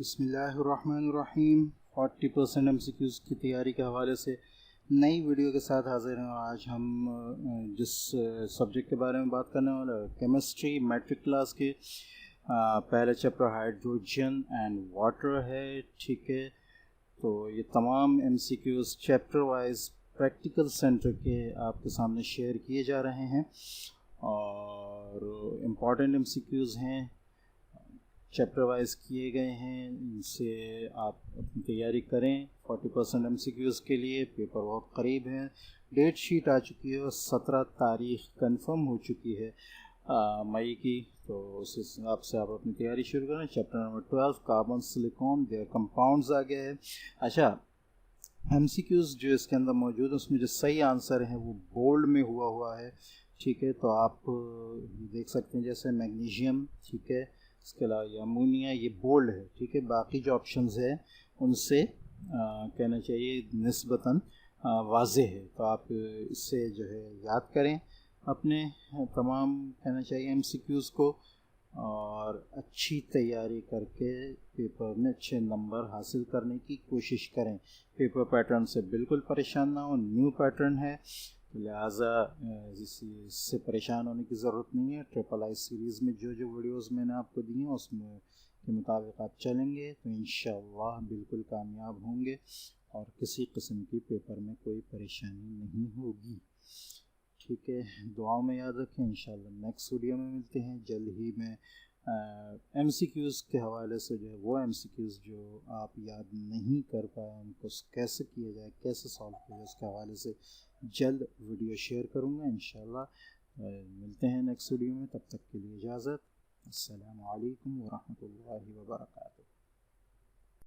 बिस्मिल्लाहिर्रहमानिर्रहीम। 40% MCQs की तैयारी के हवाले से नई वीडियो के साथ हाजिर हैं। आज हम जिस सब्जेक्ट के बारे में बात करने वाले हैं, केमिस्ट्री मैट्रिक क्लास के पहले चैप्टर हाइड्रोजन एंड वाटर है। ठीक है, तो ये तमाम MCQs chapter wise practical centre के आपके सामने शेयर किए जा रहे हैं और इम्पॉर्टेंट MCQs हैं, चैप्टर वाइज किए गए हैं। इनसे आप अपनी तैयारी करें। 40% MCQs के लिए पेपर बहुत करीब है। डेट शीट आ चुकी है और 17 तारीख कंफर्म हो चुकी है मई की, तो उस हिसाब से आप अपनी तैयारी शुरू करें। Chapter number 12 carbon silicon their compounds आ गया है। अच्छा, MCQs जो इसके अंदर मौजूद है उसमें जो सही आंसर है वो बोल्ड में हुआ है। ठीक है, तो आप देख सकते हैं जैसे मैग्नीशियम, ठीक है, इसके अलावा ये अमोनिया, ये बोल्ड है। ठीक है, बाकी जो ऑप्शंस है उनसे कहना चाहिए निस्बतन वाज़ेह है। तो आप इससे जो है याद करें अपने तमाम कहना चाहिए MCQs को और अच्छी तैयारी करके पेपर में अच्छे नंबर हासिल करने की कोशिश करें। पेपर पैटर्न से बिल्कुल परेशान ना हो, न्यू पैटर्न है, लिहाजा इससे परेशान होने की ज़रूरत नहीं है। III सीरीज़ में जो जो वीडियोस मैंने आपको दी हैं उसमें के मुताबिक आप चलेंगे तो इंशाअल्लाह बिल्कुल कामयाब होंगे और किसी किस्म की पेपर में कोई परेशानी नहीं होगी। ठीक है, दुआओं में याद रखें। इंशाअल्लाह नेक्स्ट वीडियो में मिलते हैं जल्द ही। मैं MCQs के हवाले से जो है वो MCQs जो आप याद नहीं कर पाए उनको कैसे किया जाए, कैसे सॉल्व किया जाए, उसके हवाले से जल्द वीडियो शेयर करूँगा इंशाअल्लाह। मिलते हैं नेक्स्ट वीडियो में, तब तक के लिए इजाज़त। अस्सलामु अलैकुम वरहमतुल्लाहि वबरकातुहू।